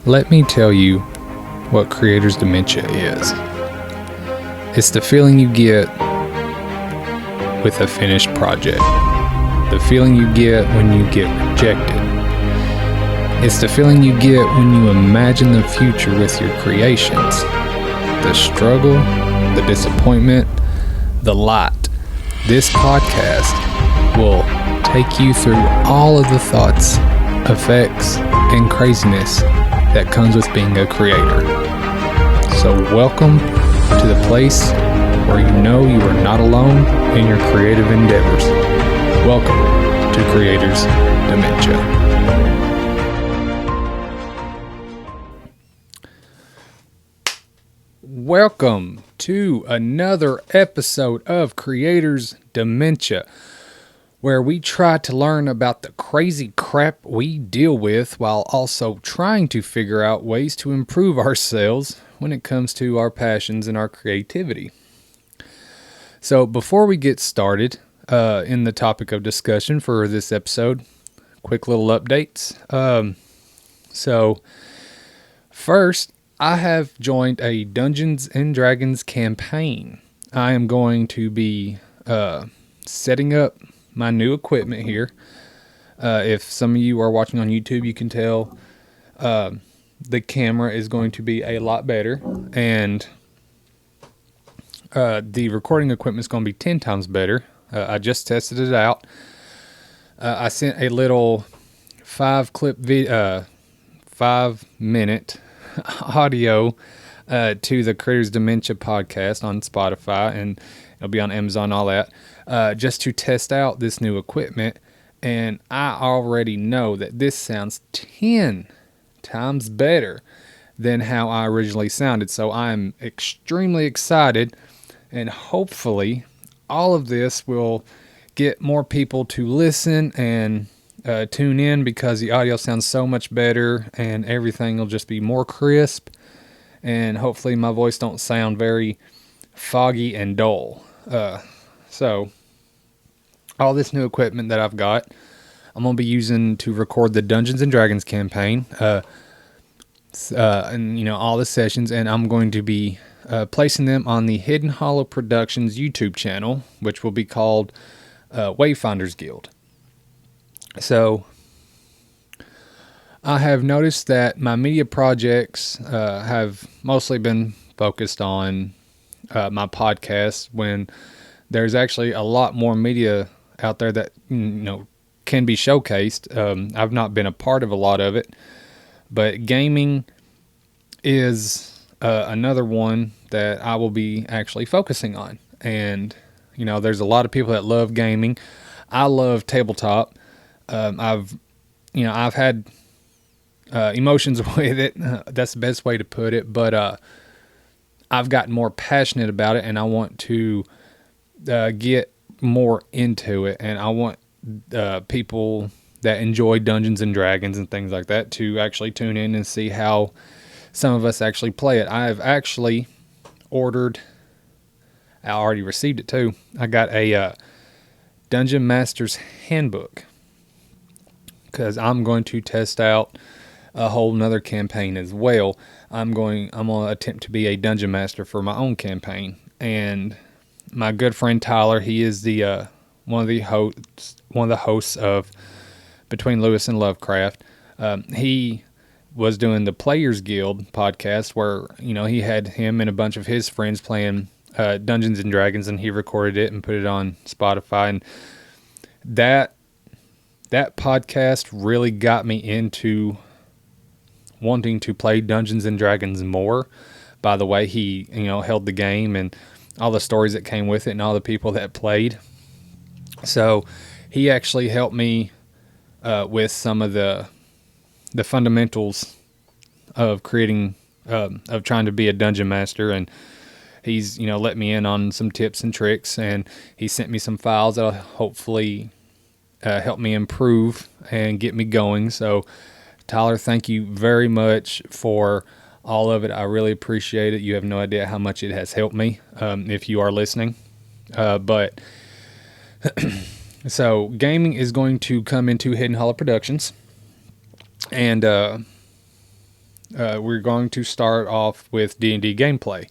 Let me tell you what creator's dementia is. It's the feeling you get with a finished project. The feeling you get when you get rejected. It's the feeling you get when you imagine the future with your creations. The struggle, the disappointment, the light. This podcast will take you through all of the thoughts, effects, and craziness that comes with being a creator. So welcome to the place where you know you are not alone in your creative endeavors. Welcome to Creator's Dementia. Welcome to another episode of Creator's Dementia, where we try to learn about the crazy crap we deal with while also trying to figure out ways to improve ourselves when it comes to our passions and our creativity. So before we get started in the topic of discussion for this episode, quick little updates. So first, I have joined a Dungeons and Dragons campaign. I am going to be setting up my new equipment here. If some of you are watching on YouTube, you can tell the camera is going to be a lot better, and the recording equipment is going to be 10 times better. I just tested it out. I sent a little 5-minute audio to the Creator's Dementia podcast on Spotify, and it'll be on Amazon, all that, just to test out this new equipment. And I already know that this sounds 10 times better than how I originally sounded. So I'm extremely excited, and hopefully all of this will get more people to listen and tune in, because the audio sounds so much better and everything will just be more crisp, and hopefully my voice don't sound very foggy and dull. So all this new equipment that I've got, I'm going to be using to record the Dungeons and Dragons campaign, and all the sessions, and I'm going to be placing them on the Hidden Hollow Productions YouTube channel, which will be called Wayfinders Guild. So I have noticed that my media projects have mostly been focused on my podcast, when there's actually a lot more media out there that can be showcased. I've not been a part of a lot of it, but gaming is another one that I will be actually focusing on. And there's a lot of people that love gaming. I love tabletop. I've had emotions with it. That's the best way to put it. But I've gotten more passionate about it, and I want to get more into it. And I want people that enjoy Dungeons and Dragons and things like that to actually tune in and see how some of us actually play it. I've actually ordered, I already received it too. I got a Dungeon Master's Handbook, because I'm going to test out a whole nother campaign as well. I'm going to attempt to be a dungeon master for my own campaign. And my good friend Tyler, he is the one of the hosts of Between Lewis and Lovecraft. He was doing the Players Guild podcast, where he had him and a bunch of his friends playing Dungeons and Dragons, and he recorded it and put it on Spotify. And that podcast really got me into wanting to play Dungeons and Dragons more, by the way he held the game and all the stories that came with it and all the people that played. So he actually helped me with some of the fundamentals of creating, of trying to be a dungeon master, and he's let me in on some tips and tricks, and he sent me some files that'll hopefully help me improve and get me going. So Tyler, thank you very much for all of it. I really appreciate it. You have no idea how much it has helped me, if you are listening. But so gaming is going to come into Hidden Hollow Productions, and we're going to start off with D&D gameplay.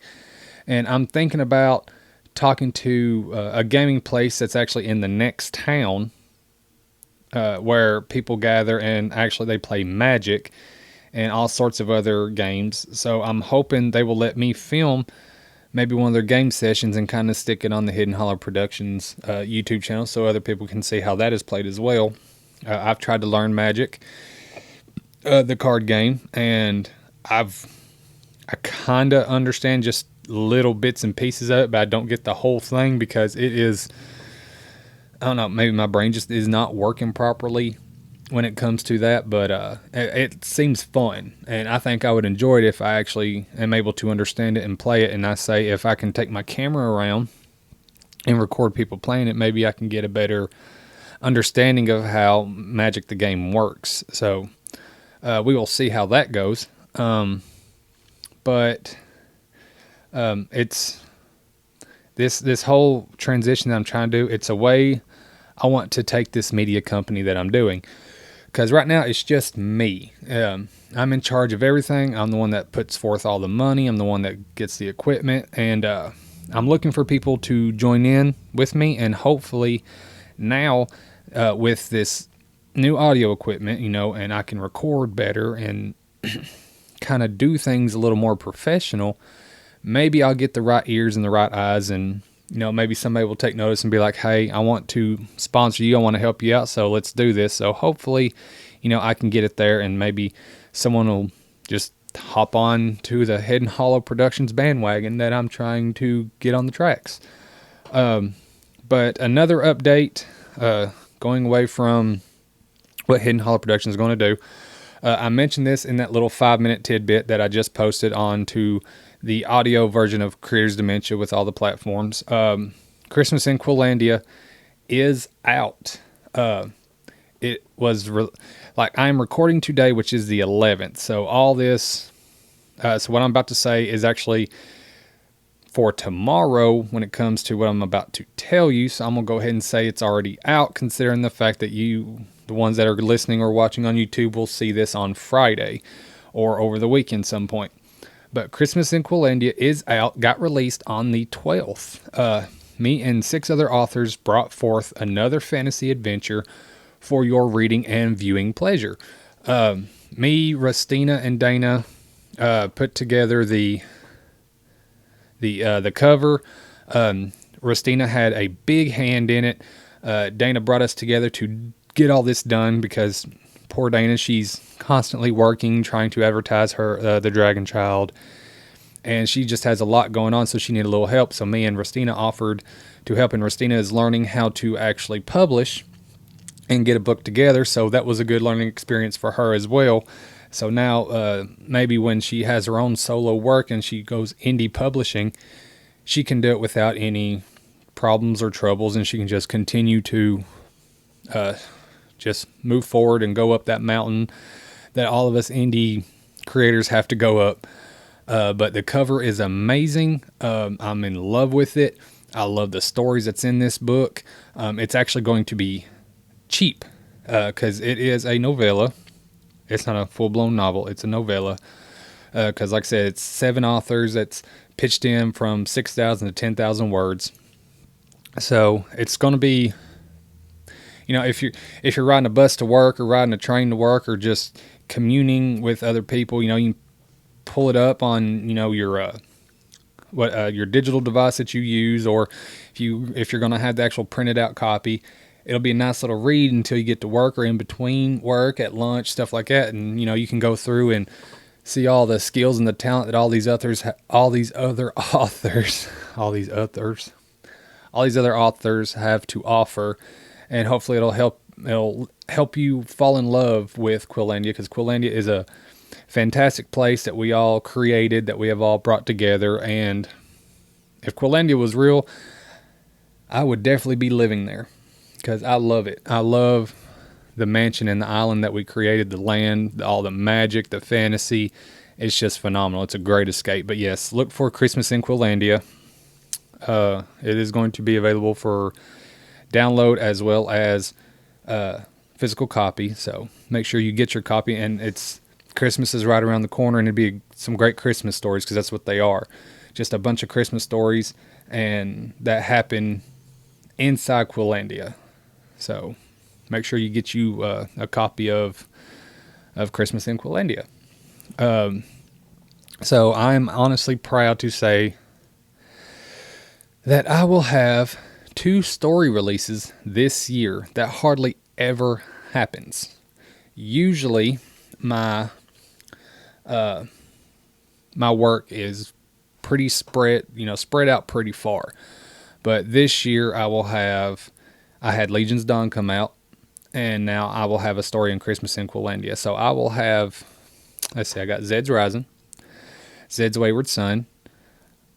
And I'm thinking about talking to a gaming place that's actually in the next town, where people gather and actually they play Magic and all sorts of other games. So I'm hoping they will let me film maybe one of their game sessions and kind of stick it on the Hidden Hollow Productions YouTube channel so other people can see how that is played as well. I've tried to learn Magic, the card game, and I kind of understand just little bits and pieces of it, but I don't get the whole thing because it is, I don't know, maybe my brain just is not working properly when it comes to that, but it seems fun, and I think I would enjoy it if I actually am able to understand it and play it. And I say if I can take my camera around and record people playing it, maybe I can get a better understanding of how Magic the game works. So we will see how that goes. But it's this whole transition that I'm trying to do. It's a way I want to take this media company that I'm doing. Because right now it's just me. I'm in charge of everything. I'm the one that puts forth all the money. I'm the one that gets the equipment. And I'm looking for people to join in with me. And hopefully now with this new audio equipment, and I can record better and kind of do things a little more professional, maybe I'll get the right ears and the right eyes, and maybe somebody will take notice and be like, hey, I want to sponsor you. I want to help you out. So let's do this. So hopefully, I can get it there, and maybe someone will just hop on to the Hidden Hollow Productions bandwagon that I'm trying to get on the tracks. But another update, going away from what Hidden Hollow Productions is going to do. I mentioned this in that little 5-minute tidbit that I just posted onto the audio version of Creators Dementia with all the platforms. Christmas in Quillandia is out. It was I'm recording today, which is the 11th. So all this, so what I'm about to say is actually for tomorrow when it comes to what I'm about to tell you. So I'm going to go ahead and say it's already out, considering the fact that the ones that are listening or watching on YouTube, will see this on Friday or over the weekend some point. But Christmas in Quillandia is out, got released on the 12th. Me and 6 other authors brought forth another fantasy adventure for your reading and viewing pleasure. Me, Rustina, and Dana put together the cover. Rustina had a big hand in it. Dana brought us together to get all this done because poor Dana, she's constantly working, trying to advertise her the Dragon Child, and she just has a lot going on, so she needed a little help. So me and Rustina offered to help, and Rustina is learning how to actually publish and get a book together, so that was a good learning experience for her as well. So now maybe when she has her own solo work and she goes indie publishing, she can do it without any problems or troubles, and she can just continue to just move forward and go up that mountain that all of us indie creators have to go up. But the cover is amazing. I'm in love with it. I love the stories that's in this book. It's actually going to be cheap because it is a novella. It's not a full-blown novel. It's a novella because, like I said, it's 7 authors that's pitched in from 6,000 to 10,000 words. So it's going to be, if you're riding a bus to work or riding a train to work or just communing with other people, you can pull it up on your digital device that you use, or if you're going to have the actual printed out copy, it'll be a nice little read until you get to work or in between work, at lunch, stuff like that, and you can go through and see all the skills and the talent that all these other authors have to offer. And hopefully it'll help you fall in love with Quillandia, because Quillandia is a fantastic place that we all created, that we have all brought together. And if Quillandia was real, I would definitely be living there because I love it. I love the mansion and the island that we created, the land, all the magic, the fantasy. It's just phenomenal. It's a great escape. But yes, look for Christmas in Quillandia. It is going to be available for download as well as physical copy. So make sure you get your copy. And it's Christmas is right around the corner, and it'd be some great Christmas stories, because that's what they are. Just a bunch of Christmas stories, and that happen inside Quillandia. So make sure you get you a copy of Christmas in Quillandia. So I'm honestly proud to say that I will have 2 story releases this year. That hardly ever happens. Usually my work is pretty spread out pretty far. But this year I had Legion's Dawn come out, and now I will have a story in Christmas in Quillandia. So I will have, let's see, I got Zed's Rising, Zed's Wayward Son,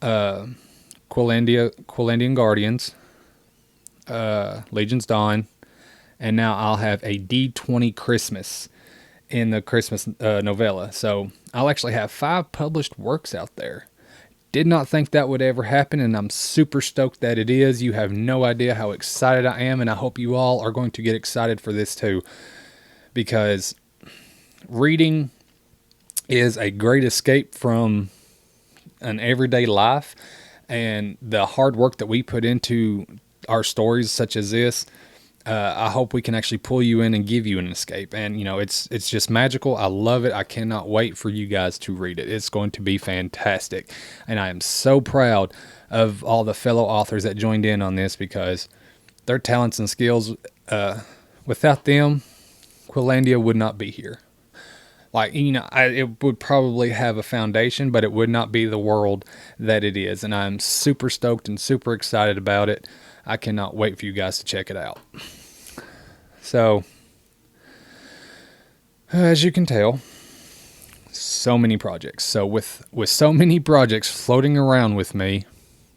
Quillandian Guardians, Legion's Dawn, and now I'll have a D20 Christmas in the Christmas novella. So I'll actually have 5 published works out there. Did not think that would ever happen, and I'm super stoked that it is. You have no idea how excited I am, and I hope you all are going to get excited for this too, because reading is a great escape from an everyday life, and the hard work that we put into our stories such as this, I hope we can actually pull you in and give you an escape. And it's just magical. I love it. I cannot wait for you guys to read it. It's going to be fantastic, and I am so proud of all the fellow authors that joined in on this, because their talents and skills, without them, Quillandia would not be here. It would probably have a foundation, but it would not be the world that it is. And I'm super stoked and super excited about it. I cannot wait for you guys to check it out. So, as you can tell, so many projects. So with so many projects floating around with me,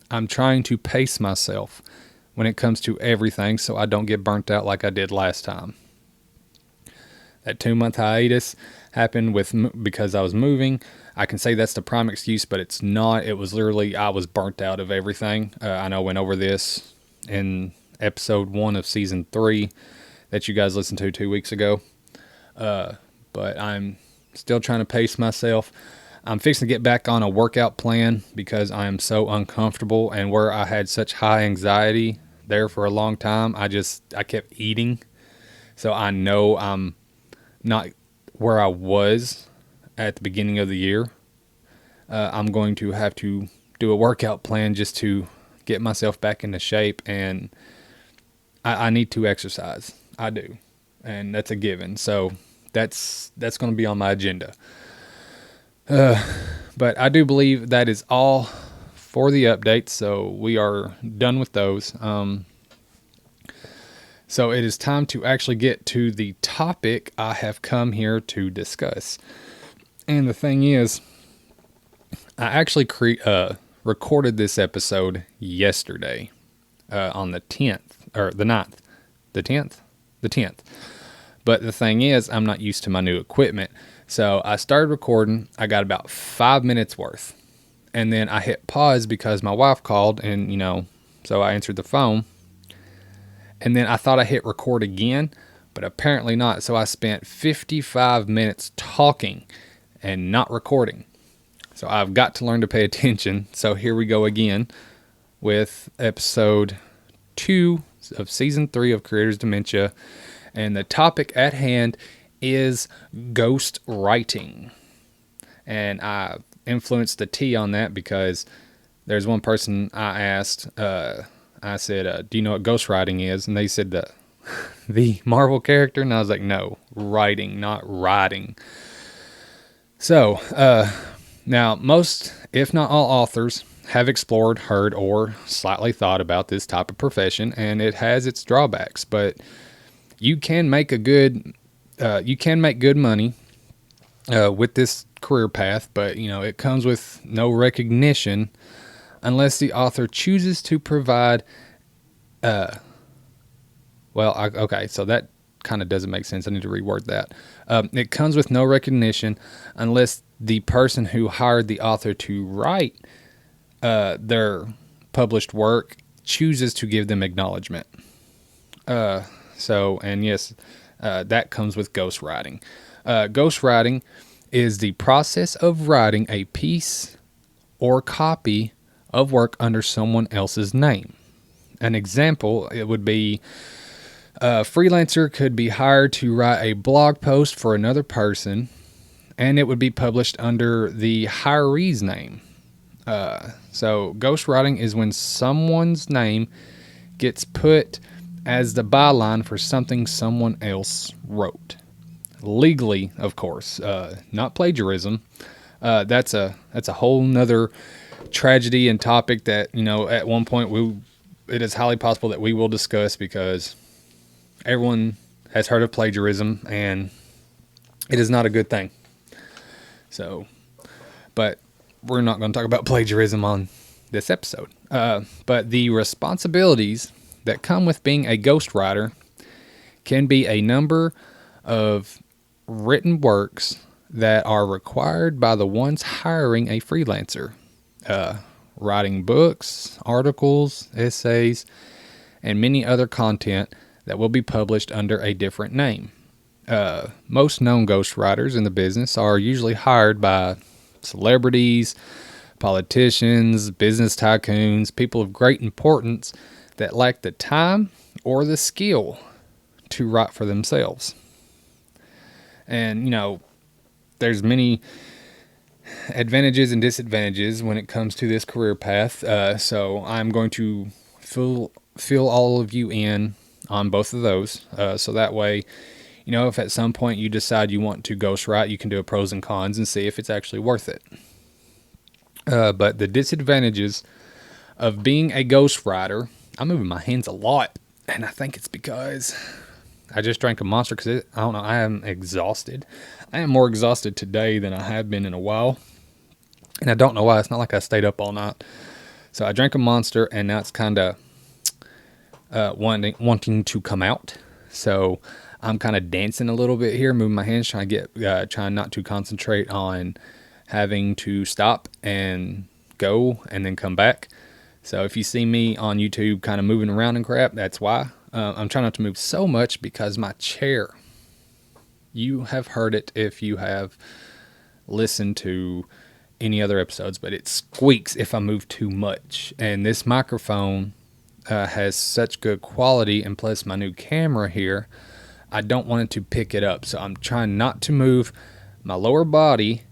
I'm trying to pace myself when it comes to everything, so I don't get burnt out like I did last time. That 2-month hiatus happened because I was moving. I can say that's the prime excuse, but it's not. It was literally, I was burnt out of everything. I know I went over this in episode 1 of season 3 that you guys listened to 2 weeks ago. But I'm still trying to pace myself. I'm fixing to get back on a workout plan because I am so uncomfortable, and where I had such high anxiety there for a long time, I kept eating. So I know I'm not where I was at the beginning of the year. I'm going to have to do a workout plan just to get myself back into shape, and I need to exercise. I do, and that's a given. So that's going to be on my agenda. But I do believe that is all for the updates. So we are done with those. So it is time to actually get to the topic I have come here to discuss. And the thing is, I actually recorded this episode yesterday, on the 10th, or the 9th, the 10th. But the thing is, I'm not used to my new equipment. So I started recording. I got about 5 minutes worth. And then I hit pause because my wife called, and, so I answered the phone. And then I thought I hit record again, but apparently not. So I spent 55 minutes talking and not recording. So I've got to learn to pay attention. So here we go again with episode 2 of season 3 of Creator's Dementia. And the topic at hand is ghost writing. And I influenced the T on that because there's one person I asked, I said, do you know what ghost writing is? And they said the Marvel character. And I was like, no, writing, not writing. So, now most, if not all authors have explored, heard, or slightly thought about this type of profession, and it has its drawbacks, but you can make good money, with this career path, but it comes with no recognition unless the author chooses to provide, okay, so that kind of doesn't make sense. I need to reword that. It comes with no recognition unless the person who hired the author to write their published work chooses to give them acknowledgement. And yes, that comes with ghostwriting. Ghostwriting is the process of writing a piece or copy of work under someone else's name. An example, it would be a freelancer could be hired to write a blog post for another person, and it would be published under the hiree's name. So ghostwriting is when someone's name gets put as the byline for something someone else wrote. Legally, of course, not plagiarism. That's a whole nother tragedy and topic that, at one point it is highly possible that we will discuss, because everyone has heard of plagiarism and it is not a good thing. So, but we're not going to talk about plagiarism on this episode. But the responsibilities that come with being a ghostwriter can be a number of written works that are required by the ones hiring a freelancer. Writing books, articles, essays, and many other content that will be published under a different name. Most known ghostwriters in the business are usually hired by celebrities, politicians, business tycoons, people of great importance that lack the time or the skill to write for themselves. And, there's many advantages and disadvantages when it comes to this career path. So I'm going to fill all of you in on both of those. So that way, if at some point you decide you want to ghostwrite, you can do a pros and cons and see if it's actually worth it. But the disadvantages of being a ghostwriter, I'm moving my hands a lot, and I think it's because I just drank a Monster because I don't know, I am exhausted. I am more exhausted today than I have been in a while, and I don't know why. It's not like I stayed up all night. So I drank a Monster, and now it's kind of wanting to come out. So I'm kind of dancing a little bit here, moving my hands, trying not to concentrate on having to stop and go and then come back. So if you see me on YouTube kind of moving around and crap, that's why. I'm trying not to move so much because my chair, you have heard it if you have listened to any other episodes, but it squeaks if I move too much. And this microphone has such good quality, and plus my new camera here, I don't want it to pick it up. So I'm trying not to move my lower body.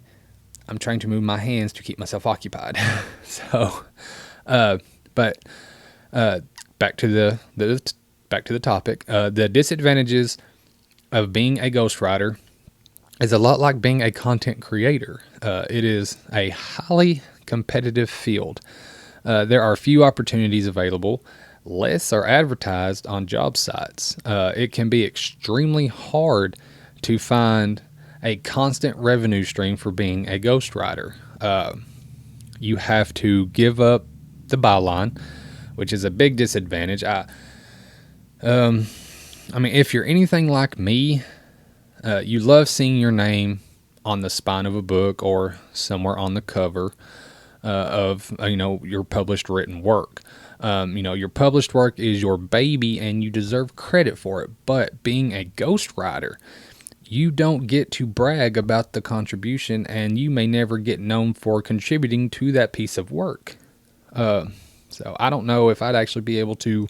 I'm trying to move my hands to keep myself occupied. So, but back to the topic. The disadvantages of being a ghostwriter is a lot like being a content creator. It is a highly competitive field. There are few opportunities available. Less are advertised on job sites. It can be extremely hard to find a constant revenue stream for being a ghostwriter. You have to give up the byline, which is a big disadvantage. I mean, if you're anything like me, you love seeing your name on the spine of a book or somewhere on the cover of your published written work. Your published work is your baby and you deserve credit for it. But being a ghostwriter, you don't get to brag about the contribution, and you may never get known for contributing to that piece of work. So I don't know if I'd actually be able to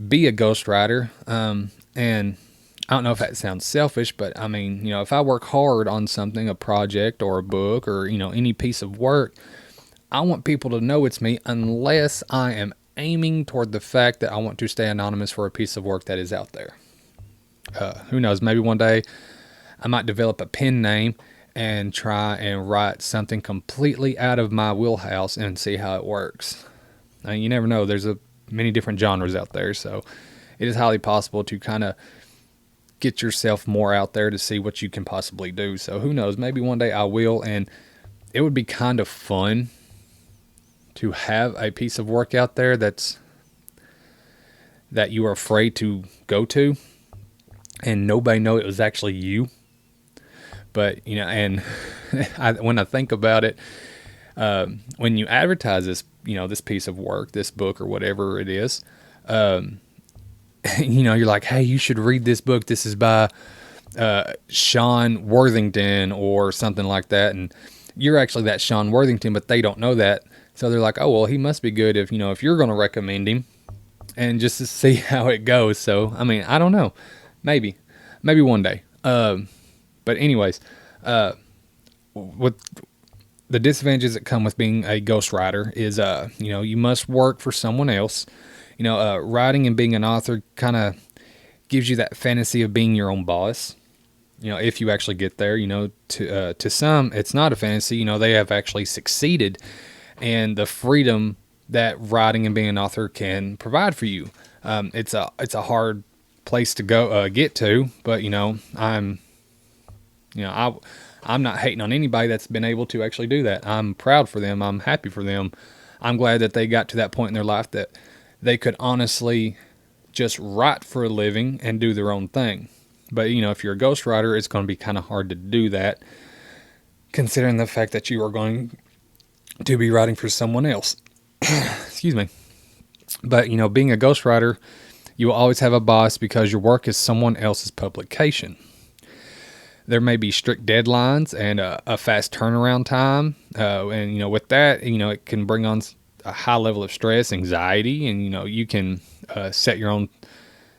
be a ghostwriter. And I don't know if that sounds selfish, but I mean, if I work hard on something, a project or a book or, any piece of work, I want people to know it's me, unless I am aiming toward the fact that I want to stay anonymous for a piece of work that is out there. Who knows? Maybe one day I might develop a pen name and try and write something completely out of my wheelhouse and see how it works. Now, you never know. There's many different genres out there, so it is highly possible to kind of get yourself more out there to see what you can possibly do. So who knows? Maybe one day I will, and it would be kind of fun to have a piece of work out there that you are afraid to go to, and nobody know it was actually you. But, and when I think about it, when you advertise this, this piece of work, this book or whatever it is, you're like, hey, you should read this book. This is by, Sean Worthington or something like that, and you're actually that Sean Worthington, but they don't know that. So they're like, oh well, he must be good if you're going to recommend him, and just to see how it goes. So I mean, I don't know, maybe one day. But anyways, with the disadvantages that come with being a ghostwriter is, you must work for someone else. Writing and being an author kind of gives you that fantasy of being your own boss. If you actually get there, to some, it's not a fantasy. They have actually succeeded, and the freedom that writing and being an author can provide for you. It's a hard place to go get to, but I'm not hating on anybody that's been able to actually do that. I'm proud for them. I'm happy for them. I'm glad that they got to that point in their life that they could honestly just write for a living and do their own thing. But, if you're a ghostwriter, it's going to be kind of hard to do that, considering the fact that you are going to be writing for someone else. Excuse me. But, being a ghostwriter, you will always have a boss because your work is someone else's publication. There may be strict deadlines and a fast turnaround time. And, with that, it can bring on a high level of stress, anxiety, and, you can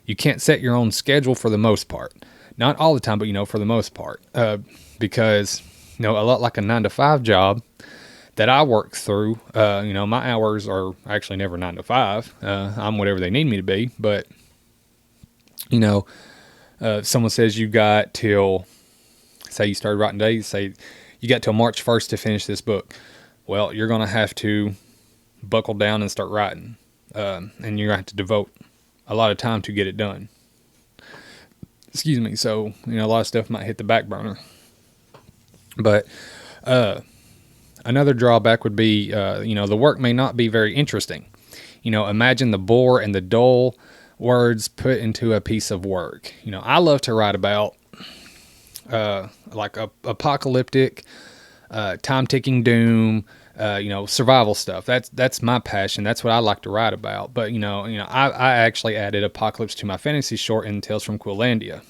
you can't set your own schedule for the most part. Not all the time, but, for the most part. Because, a lot like a 9-to-5 job that I work through, my hours are actually never 9 to 5. I'm whatever they need me to be. But, someone says you got till, say you started writing today, say you got till March 1st to finish this book. Well, you're going to have to buckle down and start writing. And you're going to have to devote a lot of time to get it done. Excuse me. So, a lot of stuff might hit the back burner. But another drawback would be, the work may not be very interesting. Imagine the bore and the dull words put into a piece of work. I love to write about like apocalyptic, time-ticking doom, survival stuff. That's my passion. That's what I like to write about. But I actually added apocalypse to my fantasy short in Tales from Quillandia.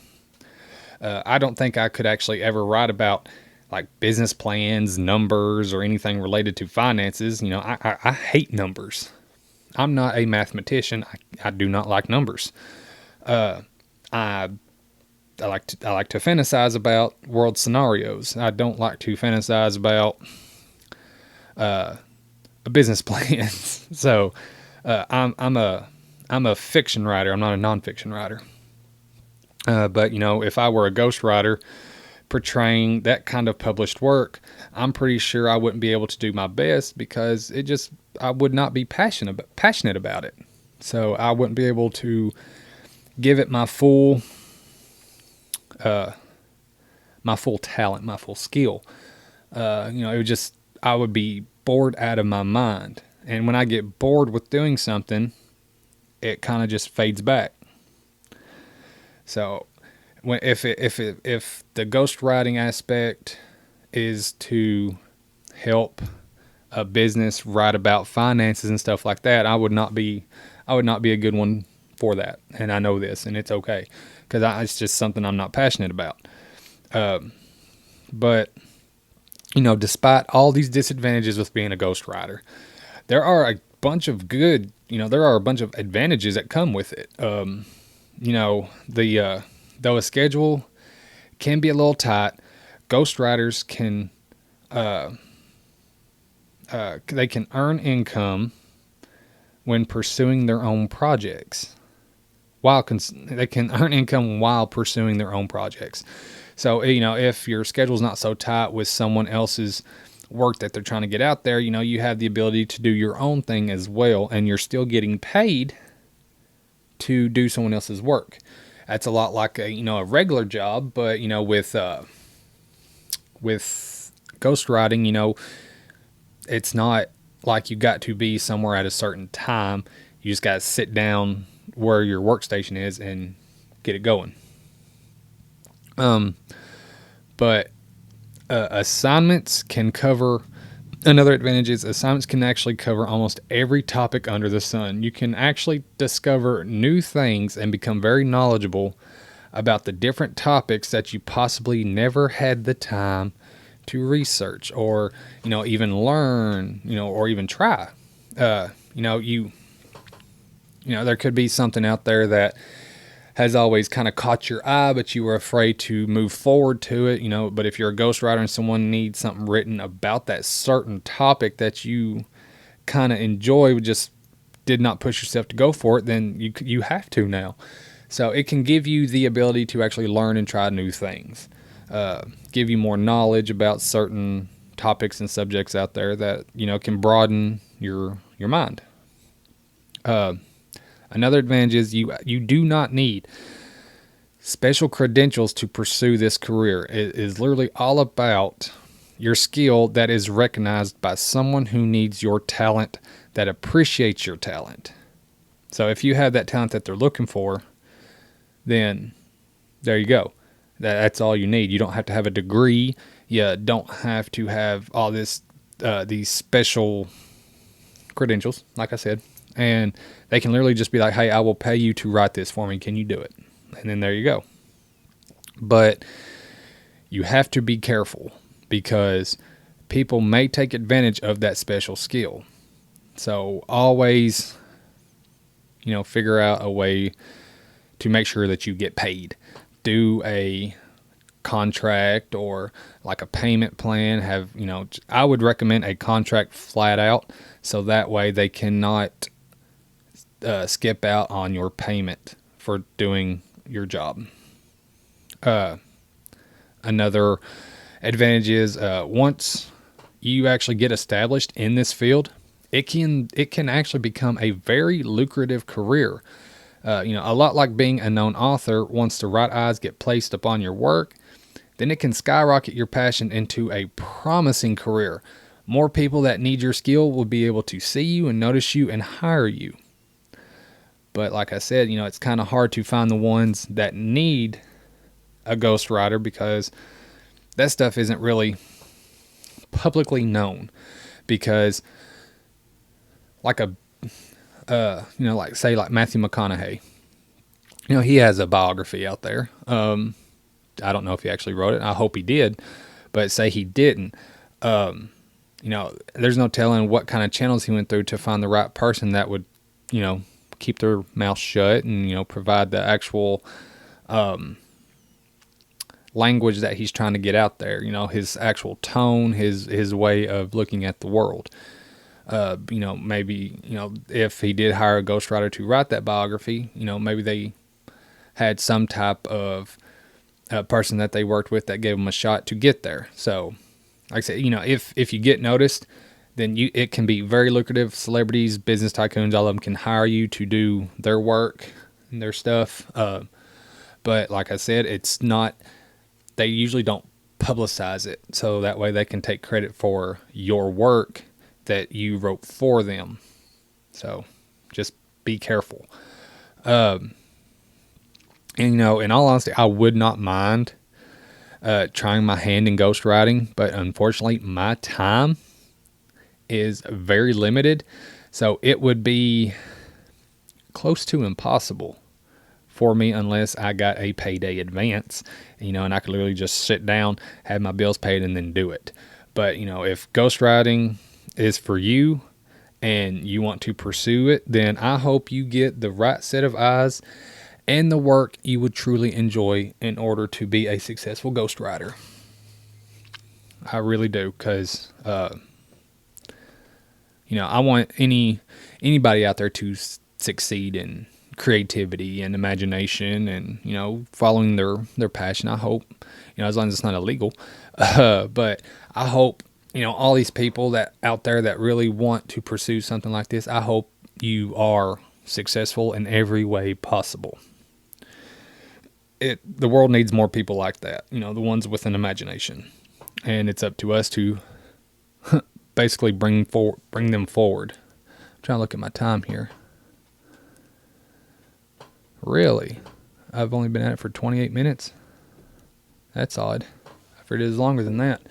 I don't think I could actually ever write about like business plans, numbers, or anything related to finances. I hate numbers. I'm not a mathematician. I do not like numbers. I like to fantasize about world scenarios. I don't like to fantasize about a business plans. So I'm a fiction writer. I'm not a nonfiction writer. But if I were a ghostwriter portraying that kind of published work, I'm pretty sure I wouldn't be able to do my best because I would not be passionate about it. So I wouldn't be able to give it my full talent, my full skill. I would be bored out of my mind. And when I get bored with doing something, it kind of just fades back. So if the ghostwriting aspect is to help a business write about finances and stuff like that, I would not be a good one for that. And I know this, and it's okay because it's just something I'm not passionate about. But despite all these disadvantages with being a ghostwriter, there are a bunch of advantages that come with it. Though a schedule can be a little tight, ghostwriters can they can earn income when pursuing their own projects. They can earn income while pursuing their own projects. So, if your schedule's not so tight with someone else's work that they're trying to get out there, you have the ability to do your own thing as well, and you're still getting paid to do someone else's work. That's a lot like a regular job, but with ghostwriting, it's not like you got to be somewhere at a certain time. You just got to sit down where your workstation is and get it going. But assignments can cover. Another advantage is assignments can actually cover almost every topic under the sun. You can actually discover new things and become very knowledgeable about the different topics that you possibly never had the time to research or, even learn, or even try. There could be something out there that has always kind of caught your eye, but you were afraid to move forward to it, but if you're a ghostwriter and someone needs something written about that certain topic that you kind of enjoy, just did not push yourself to go for it, then you have to now. So it can give you the ability to actually learn and try new things, give you more knowledge about certain topics and subjects out there that, can broaden your mind. Another advantage is you do not need special credentials to pursue this career. It is literally all about your skill that is recognized by someone who needs your talent, that appreciates your talent. So if you have that talent that they're looking for, then there you go. That's all you need. You don't have to have a degree. You don't have to have all these special credentials, like I said. And they can literally just be like, hey, I will pay you to write this for me. Can you do it? And then there you go. But you have to be careful because people may take advantage of that special skill. So always, figure out a way to make sure that you get paid. Do a contract or like a payment plan. I would recommend a contract flat out, so that way they cannot skip out on your payment for doing your job. Another advantage is once you actually get established in this field, it can actually become a very lucrative career. A lot like being a known author. Once the right eyes get placed upon your work, then it can skyrocket your passion into a promising career. More people that need your skill will be able to see you and notice you and hire you. But like I said, it's kind of hard to find the ones that need a ghostwriter because that stuff isn't really publicly known. Because like say Matthew McConaughey, he has a biography out there. I don't know if he actually wrote it. I hope he did, but say he didn't. There's no telling what kind of channels he went through to find the right person that would, keep their mouth shut and, provide the actual, language that he's trying to get out there, his actual tone, his way of looking at the world. Maybe, if he did hire a ghostwriter to write that biography, maybe they had some type of person that they worked with that gave them a shot to get there. So, like I said, if you get noticed, then it can be very lucrative. Celebrities, business tycoons, all of them can hire you to do their work and their stuff. But like I said, it's not, they usually don't publicize it. So that way they can take credit for your work that you wrote for them. So just be careful. And in all honesty, I would not mind trying my hand in ghostwriting, but unfortunately my time is very limited. So it would be close to impossible for me unless I got a payday advance, and I could literally just sit down, have my bills paid, and then do it. But, if ghostwriting is for you and you want to pursue it, then I hope you get the right set of eyes and the work you would truly enjoy in order to be a successful ghostwriter. I really do, because, I want anybody out there to succeed in creativity and imagination and, following their passion. I hope, as long as it's not illegal, but I hope, all these people that out there that really want to pursue something like this, I hope you are successful in every way possible. The world needs more people like that, the ones with an imagination, and it's up to us to basically bring them forward. I'm trying to look at my time here. Really? I've only been at it for 28 minutes? That's odd. I figured it was longer than that.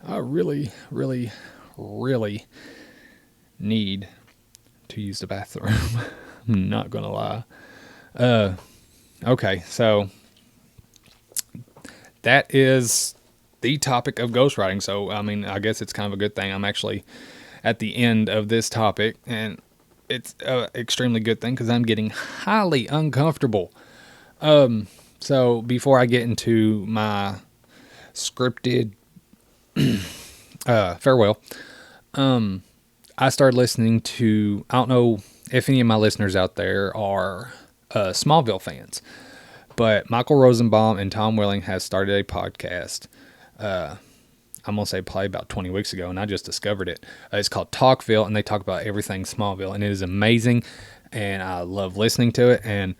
I really, really, really need to use the bathroom. I'm not going to lie. Okay, so that is the topic of ghostwriting. So, I mean, I guess it's kind of a good thing I'm actually at the end of this topic, and it's an extremely good thing because I'm getting highly uncomfortable. So before I get into my scripted farewell, I started listening to, I don't know if any of my listeners out there are Smallville fans, but Michael Rosenbaum and Tom Welling has started a podcast. I'm going to say probably about 20 weeks ago, and I just discovered it. It's called Talkville, and they talk about everything Smallville, and it is amazing, and I love listening to it. And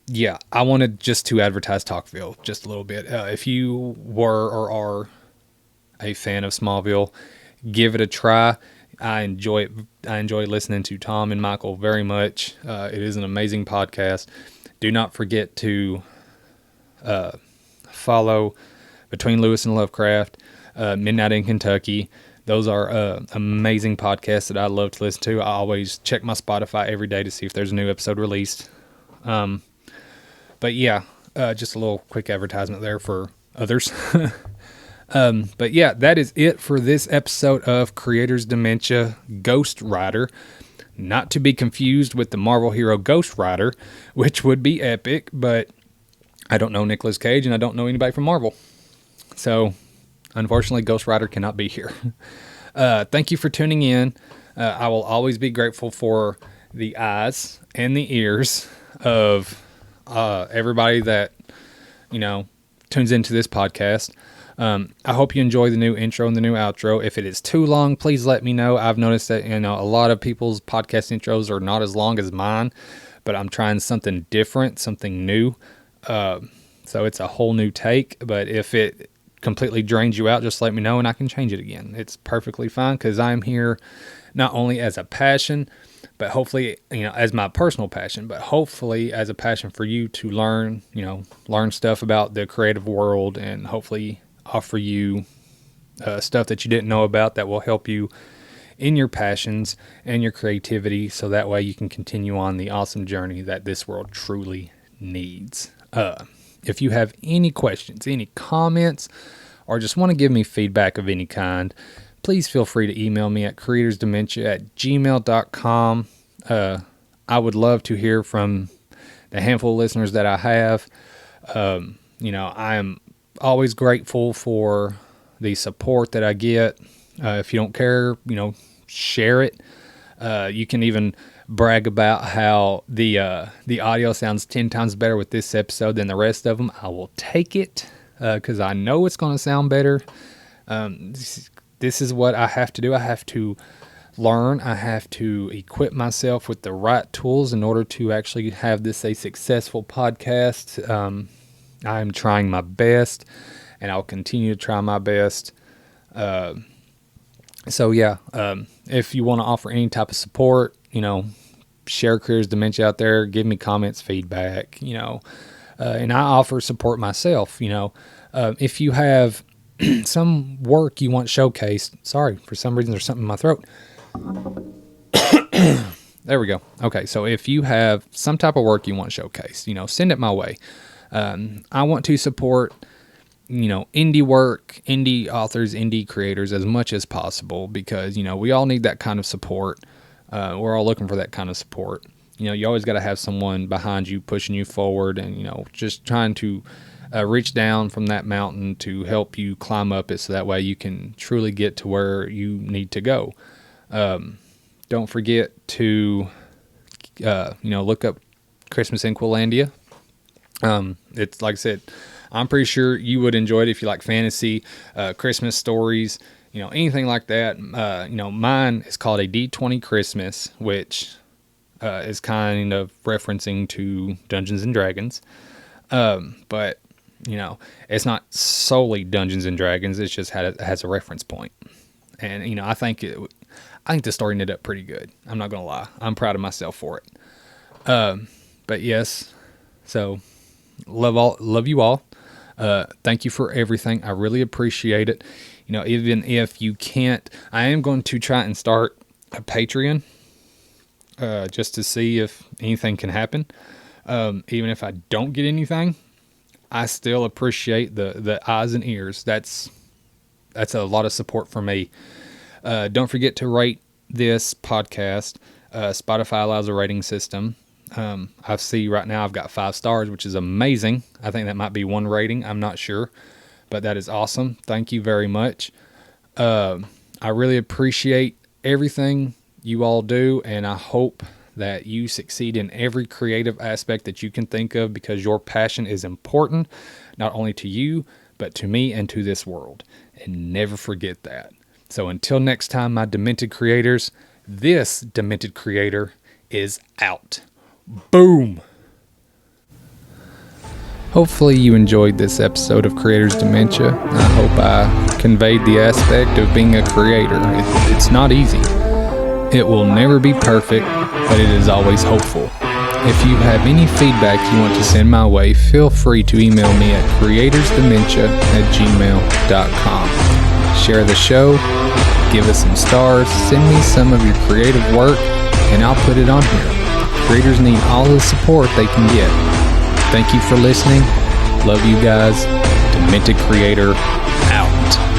yeah, I wanted just to advertise Talkville just a little bit. If you were or are a fan of Smallville, give it a try. I enjoy it. I enjoy listening to Tom and Michael very much. It is an amazing podcast. Do not forget to follow Between Lewis and Lovecraft, Midnight in Kentucky. Those are amazing podcasts that I love to listen to. I always check my Spotify every day to see if there's a new episode released. But yeah, just a little quick advertisement there for others. But yeah, that is it for this episode of Creator's Dementia Ghost Rider. Not to be confused with the Marvel hero Ghost Rider, which would be epic, but I don't know Nicolas Cage and I don't know anybody from Marvel. So, unfortunately, Ghost Rider cannot be here. Thank you for tuning in. I will always be grateful for the eyes and the ears of everybody that, tunes into this podcast. I hope you enjoy the new intro and the new outro. If it is too long, please let me know. I've noticed that, a lot of people's podcast intros are not as long as mine, but I'm trying something different, something new. So it's a whole new take, but if it completely drains you out, just let me know and I can change it again. It's perfectly fine because I'm here not only as a passion, but hopefully, as my personal passion, but hopefully as a passion for you to learn stuff about the creative world and hopefully offer you stuff that you didn't know about that will help you in your passions and your creativity. So that way you can continue on the awesome journey that this world truly needs. If you have any questions, any comments, or just want to give me feedback of any kind, please feel free to email me at creatorsdementia@gmail.com. I would love to hear from the handful of listeners that I have. I am always grateful for the support that I get. If you don't care, share it. You can even brag about how the audio sounds 10 times better with this episode than the rest of them. I will take it because I know it's going to sound better. This is what I have to do. I have to learn. I have to equip myself with the right tools in order to actually have this a successful podcast. I'm trying my best, and I'll continue to try my best. So yeah, if you want to offer any type of support, share Creator's Dementia out there, give me comments, feedback, and I offer support myself, if you have some work you want showcased. Sorry, for some reason there's something in my throat. There we go. Okay, so if you have some type of work you want showcased, send it my way. I want to support indie work, indie authors, indie creators as much as possible because, we all need that kind of support. We're all looking for that kind of support. You always got to have someone behind you pushing you forward and, just trying to reach down from that mountain to help you climb up it so that way you can truly get to where you need to go. Don't forget to, look up Christmas in Quilandia. It's like I said, I'm pretty sure you would enjoy it if you like fantasy, Christmas stories, anything like that. Mine is called a D20 Christmas, which is kind of referencing to Dungeons and Dragons. But it's not solely Dungeons and Dragons. It's just has a reference point. And, I think the story ended up pretty good. I'm not going to lie. I'm proud of myself for it. But yes, so love you all. Thank you for everything. I really appreciate it. Even if you can't, I am going to try and start a Patreon, just to see if anything can happen. Even if I don't get anything, I still appreciate the eyes and ears. That's a lot of support for me. Don't forget to rate this podcast. Spotify allows a rating system. I see right now I've got 5 stars, which is amazing. I think that might be 1 rating. I'm not sure, but that is awesome. Thank you very much. I really appreciate everything you all do, and I hope that you succeed in every creative aspect that you can think of, because your passion is important, not only to you, but to me and to this world. And never forget that. So until next time, my Demented Creators, this Demented Creator is out. Boom! Hopefully you enjoyed this episode of Creators Dementia. I hope I conveyed the aspect of being a creator. It's not easy. It will never be perfect, but it is always hopeful. If you have any feedback you want to send my way, feel free to email me at creatorsdementia@gmail.com. Share the show, give us some stars, send me some of your creative work, and I'll put it on here. Creators need all the support they can get. Thank you for listening. Love you guys. Demented Creator out.